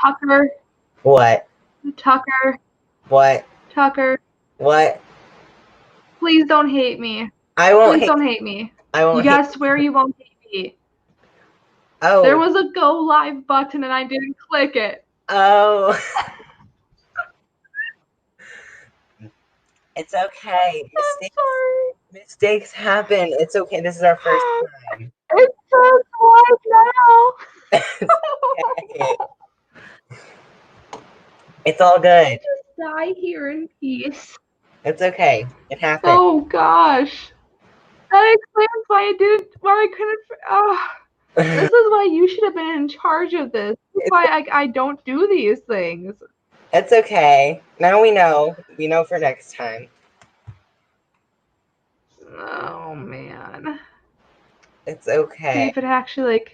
Tucker. What? Tucker. What? Tucker. What? Please don't hate me. I won't Please hate don't hate me. I won't You hate gotta swear you won't hate me. Oh. There was a go live button and I didn't click it. Oh. It's okay. Mistakes happen. It's okay. This is our first time. It says live now. Okay. It's all good. Just die here in peace. It's okay. It happened. Oh gosh. That explains why I couldn't. This is why you should have been in charge of this. This is why I don't do these things. It's okay. Now we know. We know for next time. Oh man. It's okay. See if it actually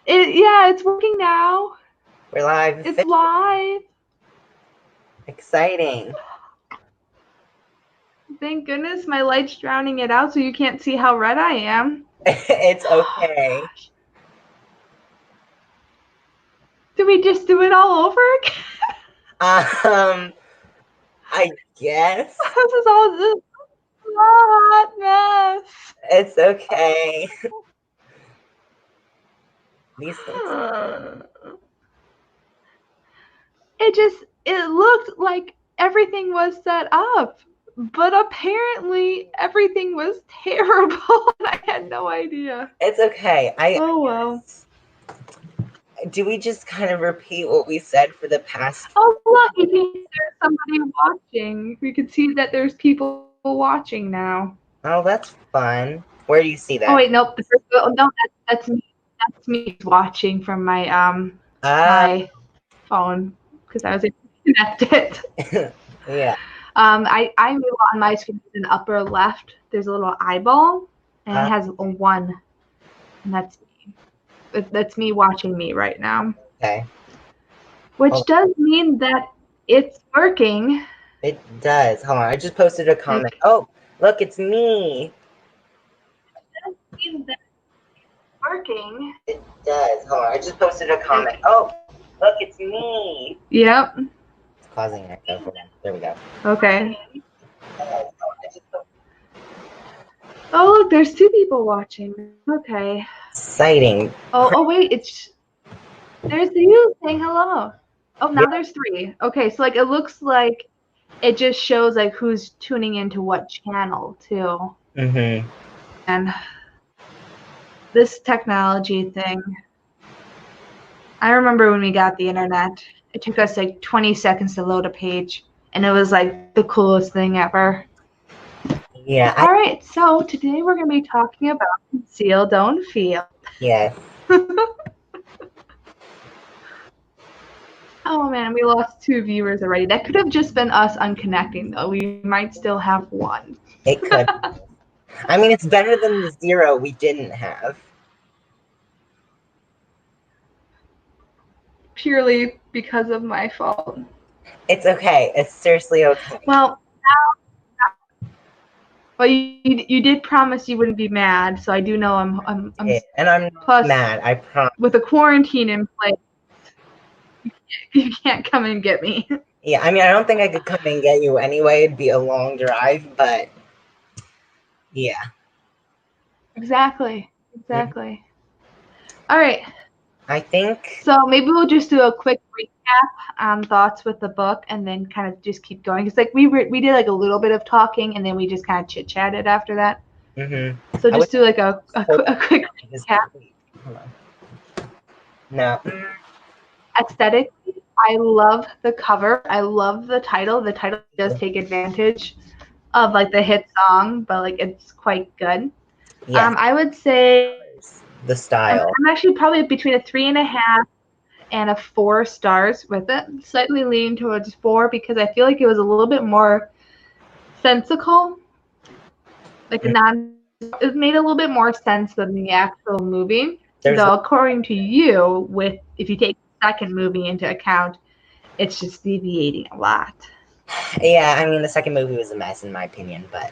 yeah, it's working now. We're live. It's live. Exciting. Thank goodness my light's drowning it out so you can't see how red I am. It's okay. Do we just do it all over again? I guess. This is all this hot mess. It's okay. These things. It looked like everything was set up, but apparently everything was terrible and I had no idea. It's okay. Oh well. Do we just kind of repeat what we said for the past? Oh look, you can see there's somebody watching. We can see that there's people watching now. Oh, that's fun. Where do you see that? Oh wait, nope. No, that's me. That's me watching from my my phone because I was able to connect it. Yeah. I on my screen in the upper left. There's a little eyeball, and it has a 1, and that's me. That's me watching me right now. Okay. Which does mean that it's working. It does. Hold on, I just posted a comment. Oh, look, it's me. It does mean that it's working. It does. Hold on, I just posted a comment. Oh, look, it's me. Yep. It's causing an echo for them. There we go. Okay. Oh, look, there's 2 people watching. Okay. Exciting. Oh, wait, there's you saying hello. Oh, now there's 3. Okay, so like it looks like it just shows like who's tuning into what channel too. Mm-hmm. And this technology thing, I remember when we got the internet, it took us like 20 seconds to load a page, and it was like the coolest thing ever. Yeah. All right, so today we're going to be talking about Conceal, Don't Feel. Yes. Oh man, we lost 2 viewers already. That could have just been us unconnecting, though. We might still have 1. It could. I mean, it's better than the 0 we didn't have. Purely because of my fault. It's okay. It's seriously okay. Well, but you did promise you wouldn't be mad, so I do know I'm yeah, and I'm plus, mad. I promise. With a quarantine in place, you can't come and get me. Yeah, I mean, I don't think I could come and get you anyway. It'd be a long drive, but yeah. Exactly. Mm-hmm. All right. I think so. Maybe we'll just do a quick recap on thoughts with the book, and then kind of just keep going. It's like we did like a little bit of talking, and then we just kind of chit chatted after that. Mm-hmm. So just do like a quick recap. Hold on. No. Aesthetically, I love the cover. I love the title. The title does take advantage of like the hit song, but like it's quite good. Yeah. I would say the style. I'm actually probably between a 3.5 and a 4 stars with it. Slightly leaning towards 4 because I feel like it was a little bit more sensical. Like it made a little bit more sense than the actual movie. Though according to you, if you take the second movie into account, it's just deviating a lot. Yeah, I mean the second movie was a mess in my opinion, but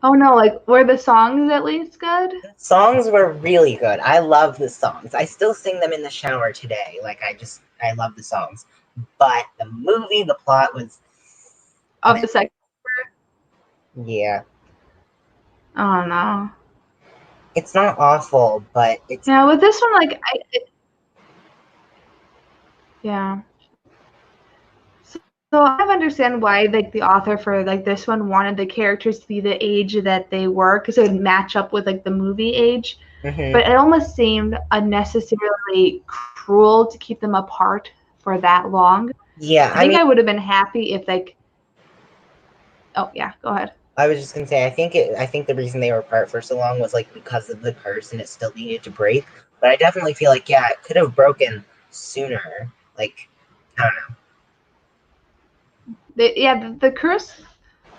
Oh no, like were the songs at least good? The songs were really good. I love the songs. I still sing them in the shower today. Like I love the songs. But the movie, the plot was, Of the second. yeah, Oh no. it's not awful, but it's Yeah, with this one, like yeah. So I understand why like the author for like this one wanted the characters to be the age that they were because it would match up with like the movie age. mhm. But it almost seemed unnecessarily cruel to keep them apart for that long. Yeah, I I think mean, I would have been happy if like oh yeah, go ahead. I was just gonna say, I think the reason they were apart for so long was like because of the curse, and it still needed to break. But I definitely feel like, yeah, it could have broken sooner. Like, I don't know. The curse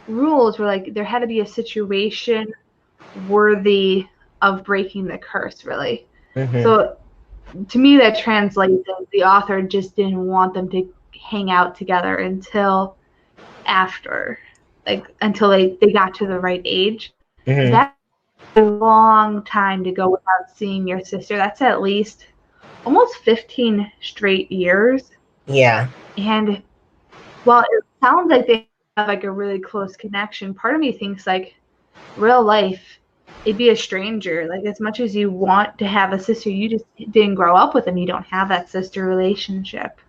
rules were like there had to be a situation worthy of breaking the curse, really. Hmm. So to me, that translates as the author just didn't want them to hang out together until after, like until they got to the right age. Hmm. That's a long time to go without seeing your sister. That's at least almost 15 straight years. Yeah. And while it sounds like they have like a really close connection, part of me thinks like real life, it'd be a stranger. Like as much as you want to have a sister, you just didn't grow up with them. You don't have that sister relationship.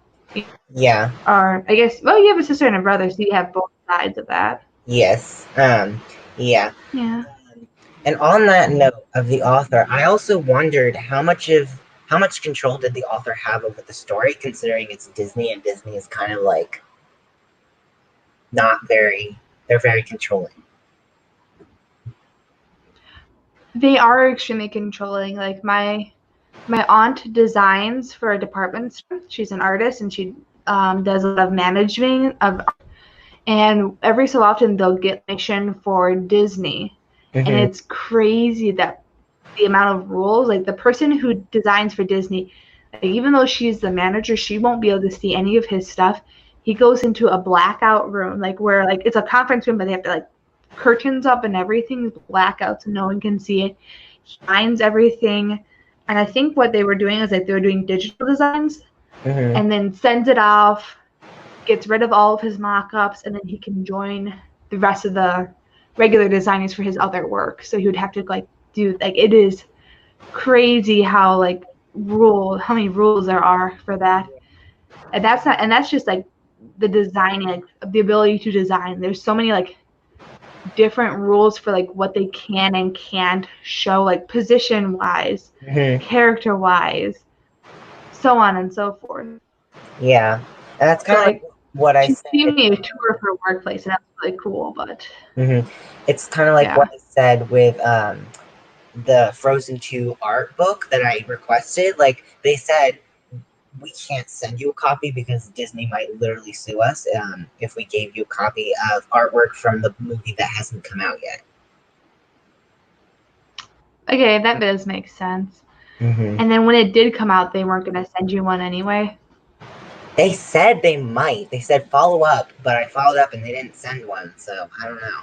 Yeah. Or I guess well, you have a sister and a brother, so you have both sides of that. Yes. Yeah. Yeah. And on that note of the author, I also wondered how much control did the author have over the story, considering it's Disney, and Disney is kind of like not very. They're very controlling. They are extremely controlling. Like my aunt designs for a department store. She's an artist and she does a lot of management of and every so often they'll get mission for Disney. And Hmm. it's crazy that the amount of rules, like the person who designs for Disney, like, even though she's the manager, she won't be able to see any of his stuff. He goes into a blackout room, like where like it's a conference room, but they have to like curtains up and everything's blackout so no one can see it. He finds everything. And I think what they were doing is like they were doing digital designs Hmm. and then sends it off, gets rid of all of his mock-ups, and then he can join the rest of the regular designers for his other work. So he would have to like do like it is crazy how like how many rules there are for that. And that's just like the designing, like the ability to design. There's so many like different rules for like what they can and can't show, like position wise, Hmm. character wise, so on and so forth. Yeah, and that's So kind of like like what I she said. gave me a tour of her workplace and that's really cool, but Hmm. It's kind of like what yeah. I said with the Frozen 2 art book that I requested. Like they said, we can't send you a copy because Disney might literally sue us if we gave you a copy of artwork from the movie that hasn't come out yet. Okay, that does make sense. Hmm. And then when it did come out, they weren't going to send you one anyway. They said they might. They said follow up, but I followed up and they didn't send one. So I don't know.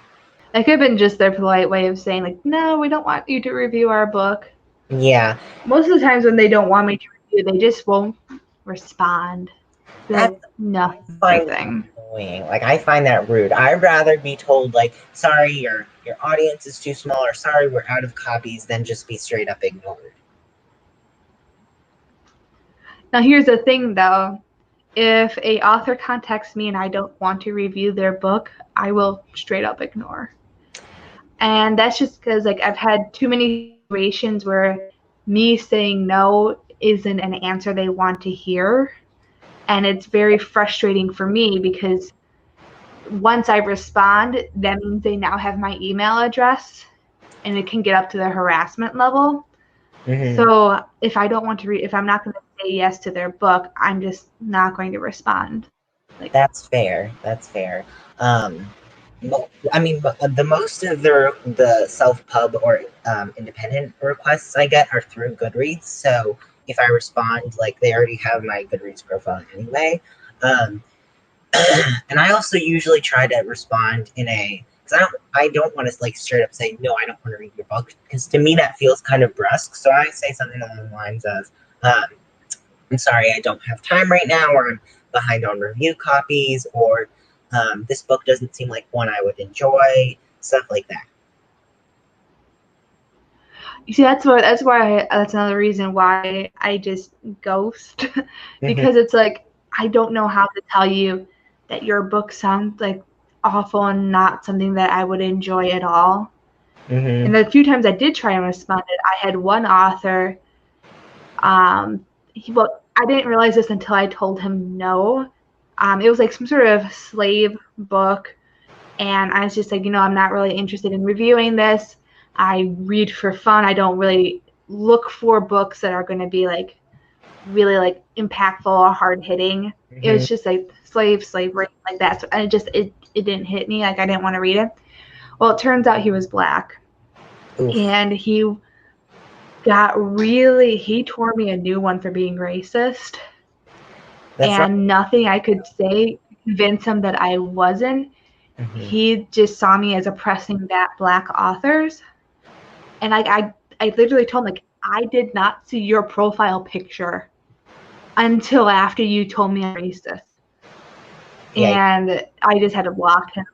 That could have been just their polite way of saying, like, no, we don't want you to review our book. Yeah, Most of the times when they don't want me to review, they just won't respond. Be that's like, I find nothing. annoying. Like I find that rude. I'd rather be told like, sorry, your audience is too small, or sorry, we're out of copies, than just be straight up ignored. Now, here's the thing, though. If a author contacts me and I don't want to review their book, I will straight up ignore. And that's just because like I've had too many situations where me saying no isn't an answer they want to hear. And it's very frustrating for me because once I respond, that means they now have my email address and it can get up to the harassment level. Hmm. So if I don't want to read, if I'm not going to say yes to their book, I'm just not going to respond. Like, That's fair. That's fair. Um, I mean, the most of the self pub or independent requests I get are through Goodreads. So if I respond, like they already have my Goodreads profile anyway. Um, and I also usually try to respond in a because I don't want to like straight up say no, I don't want to read your book, because to me that feels kind of brusque. So I say something along the lines of, I'm sorry, I don't have time right now, or I'm behind on review copies, or this book doesn't seem like one I would enjoy, stuff like that. You see, that's another reason why I just ghost, because it's like I don't know how to tell you that your book sounds like awful and not something that I would enjoy at all. And the few times I did try and respond, I had one author. I didn't realize this until I told him no. It was like some sort of slave book, and I was just like, I'm not really interested in reviewing this. I read for fun. I don't really look for books that are going to be like really like impactful or hard hitting. It was just like slavery, like that. So it didn't hit me. Like I didn't want to read it. Well, it turns out he was Black. Oof. And he tore me a new one for being racist. Nothing I could say to convince him that I wasn't. He just saw me as oppressing Black authors. And I literally told him, like, I did not see your profile picture until after you told me I'm racist. Yeah. And I just had to block him.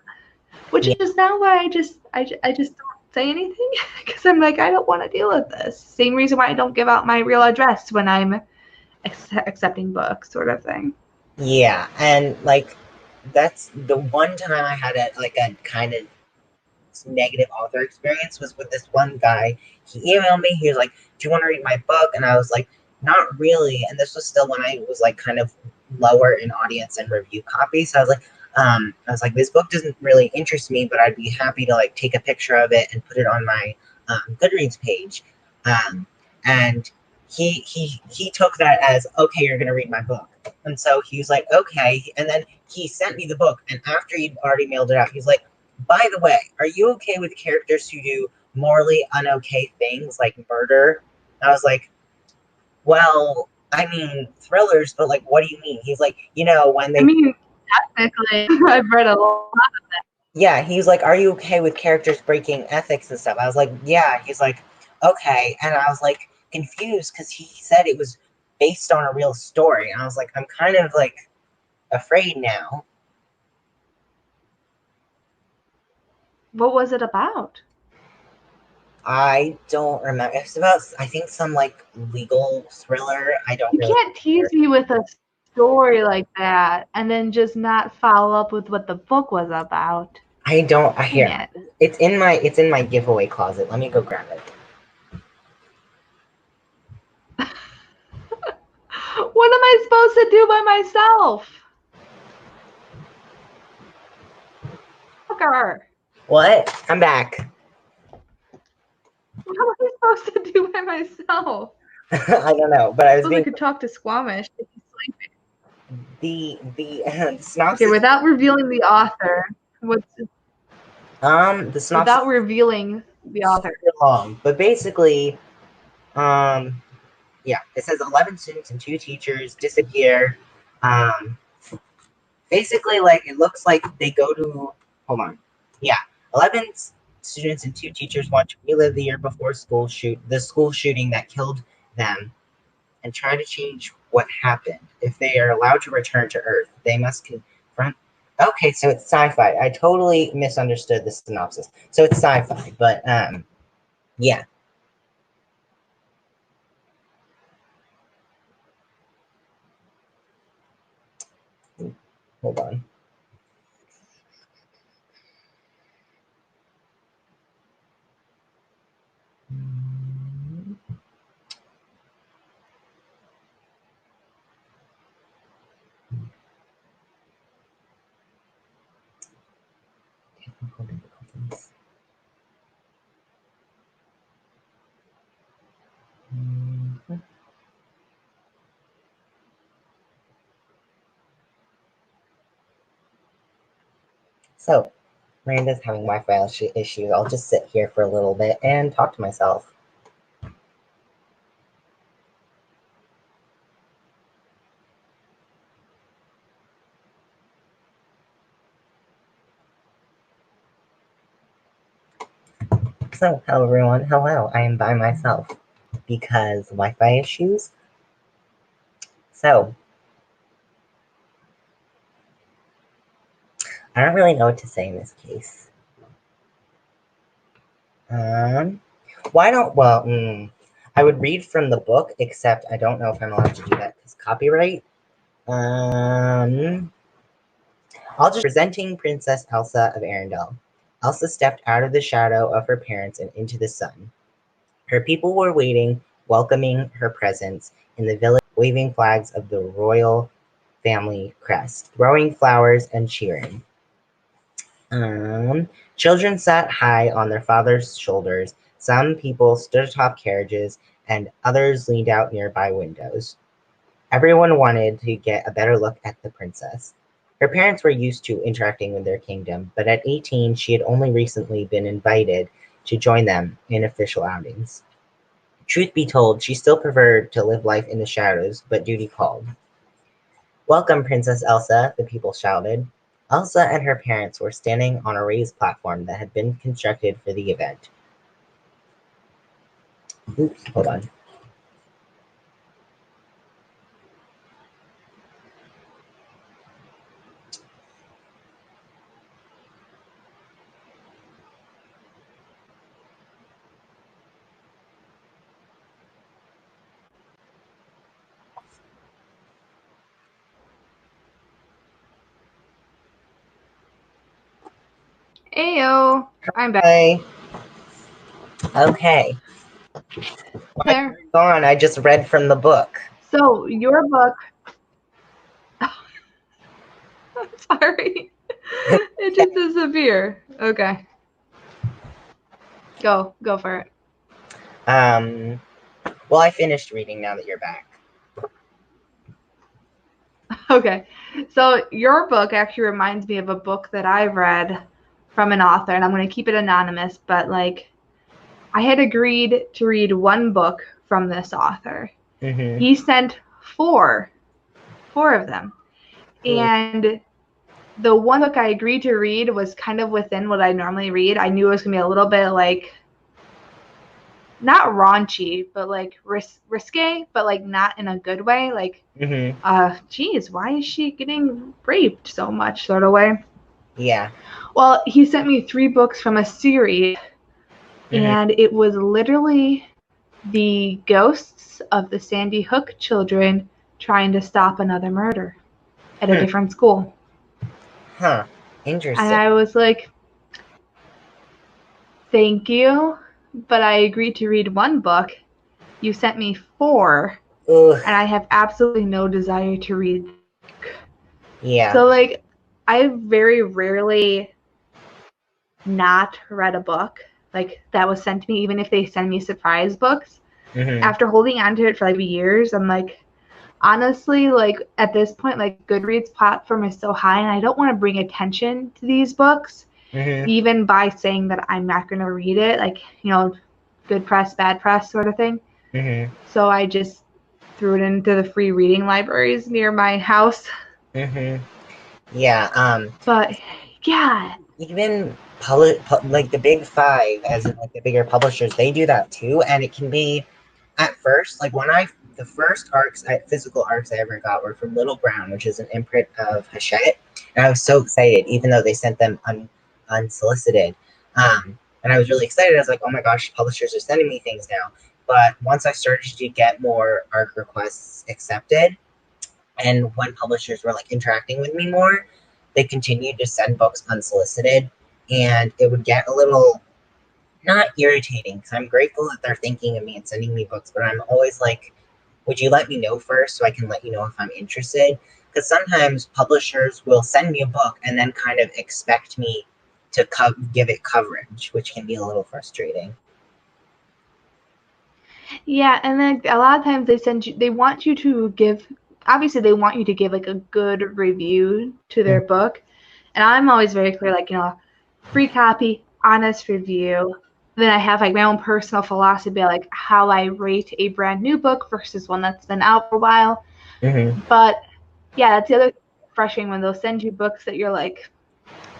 Which is now why I just don't say anything, because I'm like, I don't want to deal with this. Same reason why I don't give out my real address when I'm accepting books, sort of thing. Yeah, and like that's the one time I had a kind of negative author experience was with this one guy. He emailed me. He was like, "Do you want to read my book?" And I was like, "Not really." And this was still when I was like kind of lower in audience and review copy. So I was like, this book doesn't really interest me, but I'd be happy to like take a picture of it and put it on my Goodreads page. And he took that as, okay, you're gonna read my book. And so he was like, okay. And then he sent me the book. And after he'd already mailed it out, he's like, by the way, are you okay with characters who do morally unokay things like murder? I was like, well, I mean, thrillers, but like, what do you mean? He's like, when they... I mean, technically, I've read a lot of that. Yeah, he's like, are you okay with characters breaking ethics and stuff? I was like, yeah. He's like, okay. And I was like confused because he said it was based on a real story. And I was like, I'm kind of like afraid now. What was it about? I don't remember. It's about, I think, some like legal thriller. I don't. You can't tease me with a story like that and then just not follow up with what the book was about. I don't. I hear it's in my giveaway closet. Let me go grab it. What am I supposed to do by myself? What? I'm back. What am I supposed to do by myself? I don't know, but I was I could talk to Squamish if he's sleeping. The synopsis. Okay, without revealing the author, what's the synopsis without revealing the author. Long, but basically, yeah, it says 11 students and 2 teachers disappear. Basically, like, it looks like they go to, hold on, yeah, 11 students and 2 teachers want to relive the year before the school shooting that killed them, and try to change what happened. If they are allowed to return to Earth, they must confront. Okay, so it's sci-fi. I totally misunderstood the synopsis. So it's sci-fi, but yeah. Hold on. So, Miranda's having Wi-Fi issues. I'll just sit here for a little bit and talk to myself. So, hello everyone. Hello, I am by myself because Wi-Fi issues. So, I don't really know what to say in this case. Why don't, I would read from the book, except I don't know if I'm allowed to do that because copyright. I'll just presenting Princess Elsa of Arendelle. Elsa stepped out of the shadow of her parents and into the sun. Her people were waiting, welcoming her presence in the village, waving flags of the royal family crest, throwing flowers and cheering. Children sat high on their father's shoulders. Some people stood atop carriages, and others leaned out nearby windows. Everyone wanted to get a better look at the princess. Her parents were used to interacting with their kingdom, but at 18, she had only recently been invited to join them in official outings. Truth be told, she still preferred to live life in the shadows, but duty called. Welcome, Princess Elsa, the people shouted. Elsa and her parents were standing on a raised platform that had been constructed for the event. Oops, hold on. Ayo, I'm back. Hi. Okay. While There. you're gone, I just read from the book. So your book. I'm sorry. It just disappeared. Okay. Go for it. Well, I finished reading now that you're back. Okay. So your book actually reminds me of a book that I read from an author, and I'm going to keep it anonymous, but like I had agreed to read one book from this author. Mm-hmm. He sent four of them. And the one book I agreed to read was kind of within what I normally read. I knew it was going to be a little bit like not raunchy, but like risque, but like not in a good way. Like, geez, why is she getting raped so much, sort of way? Yeah. Well, he sent me 3 books from a series, and it was literally the ghosts of the Sandy Hook children trying to stop another murder at a different school. Huh. Interesting. And I was like, thank you, but I agreed to read one book. You sent me 4, Ugh. and I have absolutely no desire to read. Yeah. So, like, I very rarely not read a book like that was sent to me, even if they send me surprise books. After holding on to it for like years, I'm like, honestly, like at this point, like Goodreads platform is so high, and I don't want to bring attention to these books, even by saying that I'm not going to read it, like, you know, good press, bad press sort of thing. So I just threw it into the free reading libraries near my house. Yeah. But yeah, even like the big 5, as in like the bigger publishers, they do that too, and it can be at first like the first physical arcs I ever got were from Little Brown, which is an imprint of Hachette, and I was so excited, even though they sent them unsolicited. And I was really excited. I was like, oh my gosh, publishers are sending me things now. But once I started to get more arc requests accepted, and when publishers were like interacting with me more, they continued to send books unsolicited, and it would get a little not irritating because I'm grateful that they're thinking of me and sending me books, but I'm always like, would you let me know first so I can let you know if I'm interested? Because sometimes publishers will send me a book and then kind of expect me to give it coverage, which can be a little frustrating. Yeah, and then a lot of times they want you to give, obviously they want you to give like a good review to their book. And I'm always very clear, like, you know, free copy, honest review. Then I have like my own personal philosophy, like how I rate a brand new book versus one that's been out for a while. But yeah, that's the other frustrating when they'll send you books that you're like,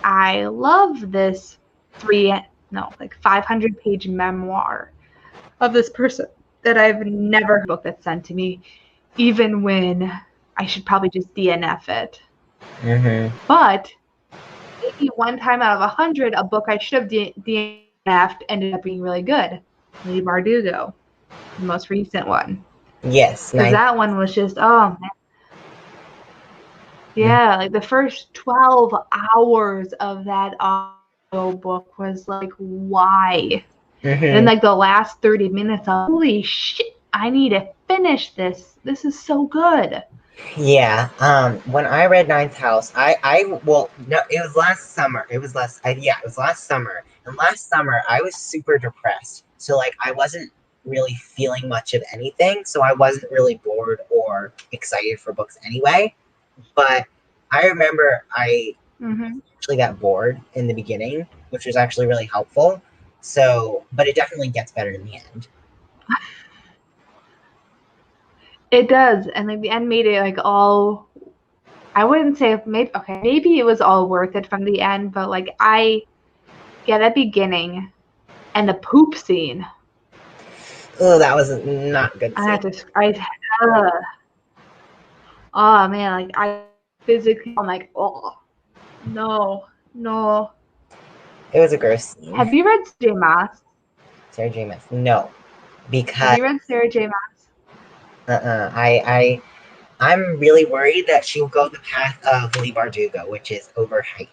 I love this 3 like 500-page memoir of this person that I've never heard a book that's sent to me, even when I should probably just DNF it. But maybe one time out of 100, a book I should have DNF'd ended up being really good. Lee Bardugo, the most recent one. Yes. Because that one was just, oh, man. Yeah, like the first 12 hours of that audio book was like, why? And then like the last 30 minutes, holy shit, I need to finish this. This is so good. Yeah. When I read Ninth House, well, no, it was last summer. It was last summer. And last summer, I was super depressed. So, like, I wasn't really feeling much of anything. So I wasn't really bored or excited for books anyway. But I remember I actually got bored in the beginning, which was actually really helpful. So, but it definitely gets better in the end. It does, and like the end made it like all. I wouldn't say maybe it was all worth it from the end, but like that beginning and the poop scene. Oh, that was not good. Oh man, like I physically, I'm like, oh no. It was a gross scene. Have you read J. Maas? Sarah J. Maas? No, because have you read Sarah J. Maas? I'm really worried that she'll go the path of Lee Bardugo, which is overhyped.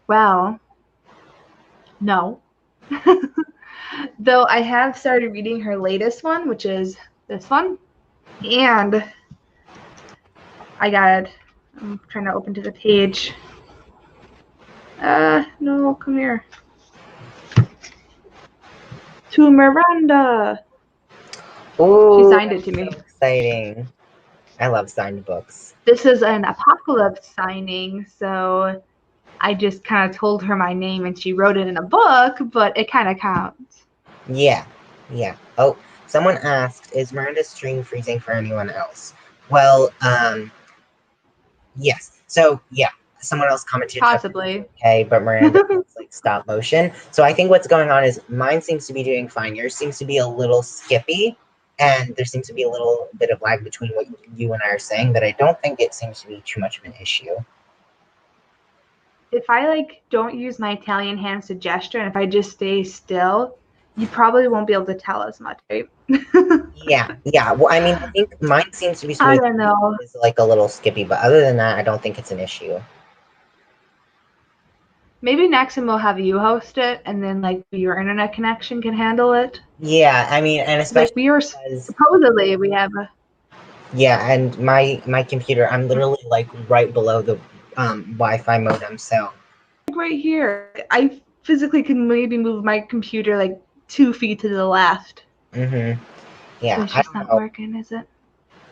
Well, no. Though I have started reading her latest one, which is this one, and I'm trying to open to the page. No, come here. To Miranda. Ooh, She signed it to me. So exciting. I love signed books. This is an Apocalypse signing, so I just kind of told her my name and she wrote it in a book, but it kind of counts. Yeah. Oh, someone asked, is Miranda's stream freezing for anyone else? Well, yes. So, yeah, someone else commented. Possibly. Okay, but Miranda looks like stop motion. So I think what's going on is mine seems to be doing fine. Yours seems to be a little skippy, and there seems to be a little bit of lag between what you and I are saying, but I don't think it seems to be too much of an issue. If I don't use my Italian hands to gesture and if I just stay still, you probably won't be able to tell as much, right? Yeah. Well, I mean, I think mine seems to be smooth. I don't know. It's like a little skippy, but other than that, I don't think it's an issue. Maybe next time we'll have you host it, and then your internet connection can handle it. Yeah, I mean, and especially supposedly we have a. Yeah, and my computer, I'm literally right below the Wi-Fi modem, so. Right here, I physically can maybe move my computer 2 feet to the left. Yeah, it's just not working, is it?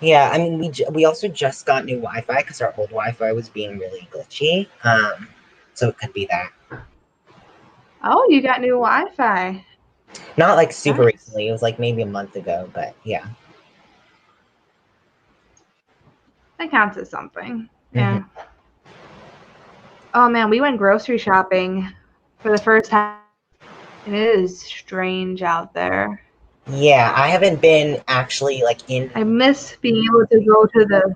Yeah, I mean, we also just got new Wi-Fi because our old Wi-Fi was being really glitchy. So it could be that. Oh, you got new Wi-Fi. Not super recently. It was maybe a month ago, but yeah. That counts as something. Yeah. Oh man, we went grocery shopping for the first time. And it is strange out there. Yeah, I haven't been actually in. I miss being able to go to the.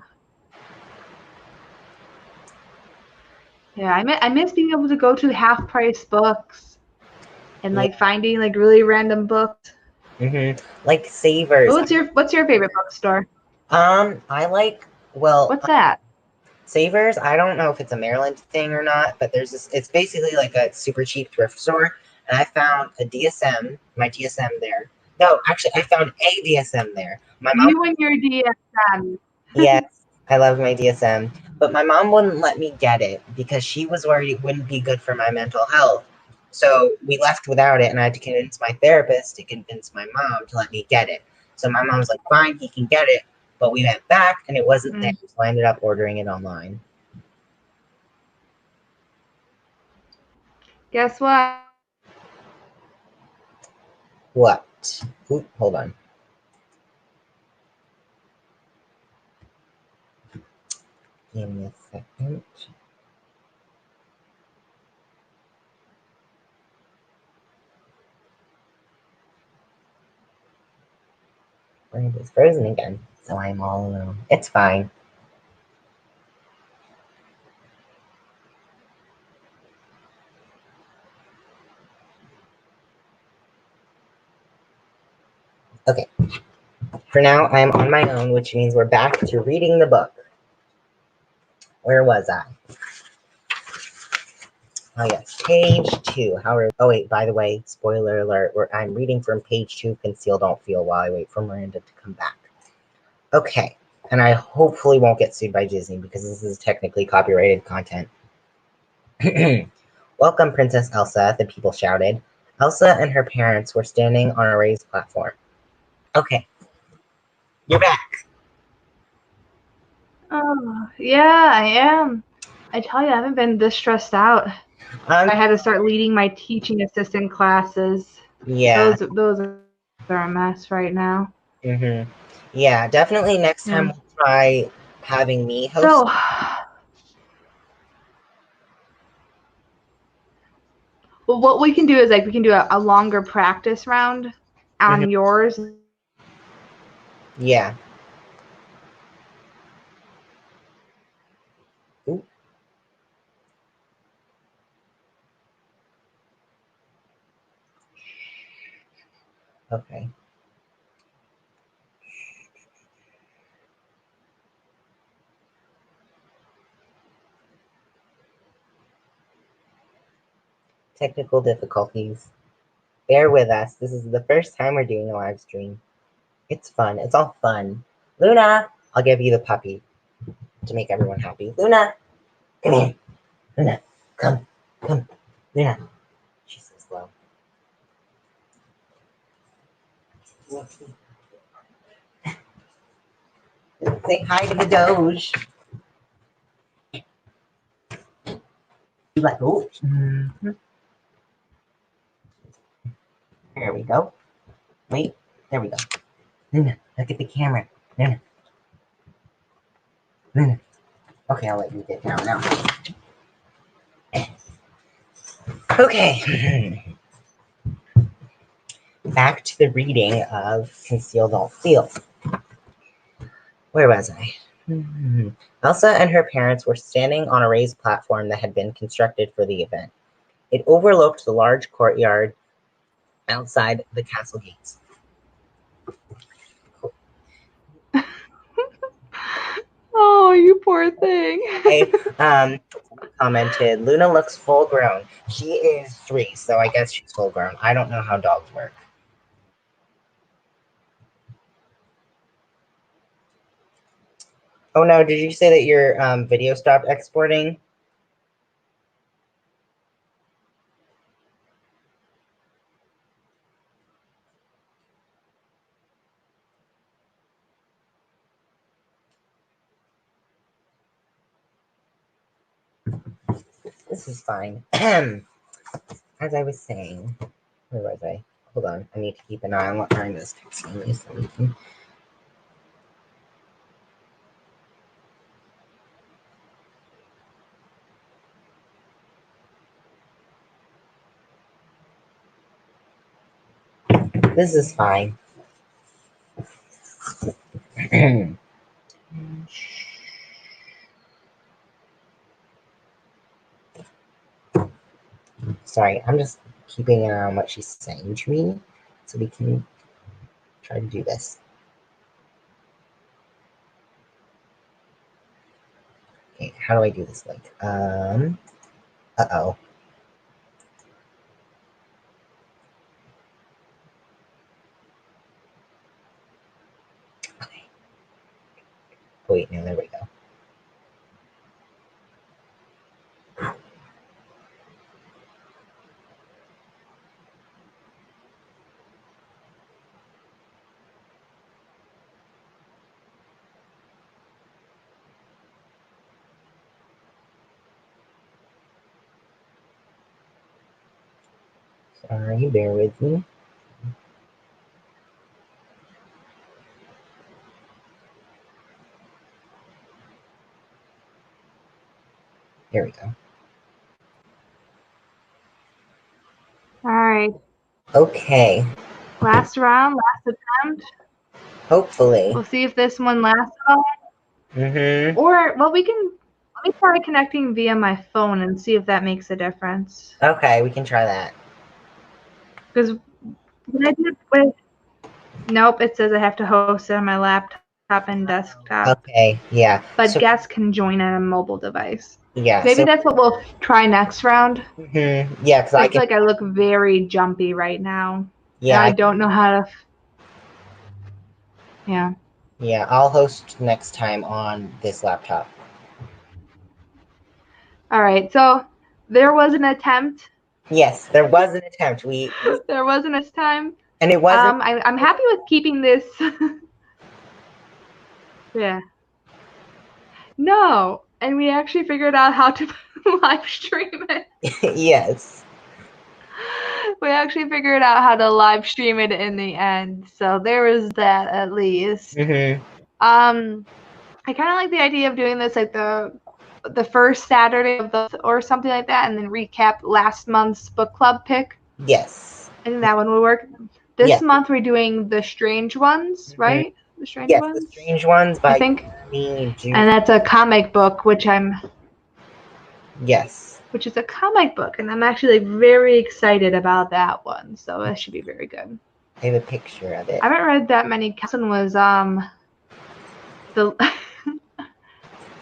Yeah, I miss being able to go to half-price books and finding really random books. Like Savers. What's your favorite bookstore? What's that? Savers. I don't know if it's a Maryland thing or not, but there's this. It's basically a super cheap thrift store, and I found my DSM there. No, actually, I found a DSM there. My mom. You and your DSM. Yes, I love my DSM, but my mom wouldn't let me get it because she was worried it wouldn't be good for my mental health. So we left without it, and I had to convince my therapist to convince my mom to let me get it. So my mom was like, fine, he can get it. But we went back, and it wasn't there, so I ended up ordering it online. Guess what? What? Ooh, hold on. Give me a second. Miranda's frozen again, so I'm all alone. It's fine. Okay. For now, I'm on my own, which means we're back to reading the book. Where was I? Oh, yes. Page 2. Oh, wait, by the way, spoiler alert. I'm reading from page 2, Conceal, Don't Feel, while I wait for Miranda to come back. Okay. And I hopefully won't get sued by Disney because this is technically copyrighted content. Welcome, Princess Elsa, the people shouted. Elsa and her parents were standing on a raised platform. Okay. You're back. Oh, yeah, I am. I tell you, I haven't been this stressed out. I had to start leading my teaching assistant classes. Yeah. Those are a mess right now. Mm-hmm. Yeah, definitely next time we'll try having me host. So, well, what we can do is we can do a longer practice round on yours. Yeah. Ooh. Okay. Technical difficulties. Bear with us. This is the first time we're doing a live stream. It's fun. It's all fun. Luna, I'll give you the puppy to make everyone happy. Luna, come here. Luna, come. Luna. She's so slow. Say hi to the Doge. She's like, oh. Mm-hmm. There we go. Wait, there we go. Luna, look at the camera. Luna. Okay, I'll let you get down now. Okay. Back to the reading of Conceal, Don't Feel. Where was I? Elsa and her parents were standing on a raised platform that had been constructed for the event. It overlooked the large courtyard outside the castle gates. Oh, you poor thing. I commented, Luna looks full grown. She is 3, so I guess she's full grown. I don't know how dogs work. Oh no, did you say that your video stopped exporting? This is fine. As I was saying, where was I? Hold on, I need to keep an eye on what Miranda's texting me so we can. This is fine. Sorry, I'm just keeping an eye on what she's saying to me so we can try to do this. Okay, how do I do this? Uh-oh. Okay. Wait, no, there we go. Sorry, bear with me. Here we go. All right. Okay. Last round, last attempt. Hopefully. We'll see if this one lasts at all. Mm-hmm. Or, well, let me try connecting via my phone and see if that makes a difference. Okay, we can try that. Because when I did with, nope, it says I have to host it on my laptop and desktop. Okay, yeah. But guests can join on a mobile device. Yeah. Maybe that's what we'll try next round. Mm-hmm. Yeah, because I feel like I look very jumpy right now. Yeah. And I don't know how to. Yeah. Yeah, I'll host next time on this laptop. All right. So there was an attempt. Yes, there was an attempt. There wasn't this time. And it wasn't. I'm happy with keeping this. Yeah. No, and we actually figured out how to live stream it. Yes. We actually figured out how to live stream it in the end. So there was that at least. Mm-hmm. I kind of like the idea of doing this like the first Saturday of the or something like that, and then recap last month's book club pick. Yes. I think that one would work. This month we're doing the Strange Ones, right? The Strange Ones. Yes, the Strange Ones by I think. Me, and that's a comic book, which I'm. Yes. Which is a comic book, and I'm actually like, very excited about that one. So that should be very good. I have a picture of it. I haven't read that many. Cousin was the.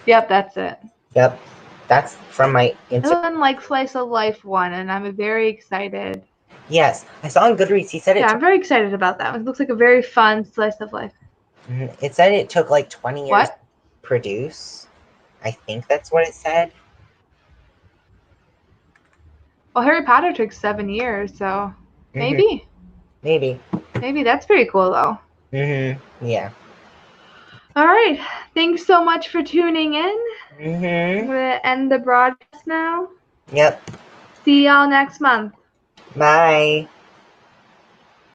Yep, that's it. Yep, that's from my Instagram. One like slice of life one, and I'm very excited. Yes, I saw on Goodreads. He said it. Yeah, I'm very excited about that. It looks like a very fun slice of life. It said it took like 20 years to produce. I think that's what it said. Well, Harry Potter took 7 years, so maybe. Maybe. Maybe that's pretty cool, though. Yeah. All right. Thanks so much for tuning in. I'm going Mm-hmm. to end the broadcast now. Yep. See y'all next month. Bye.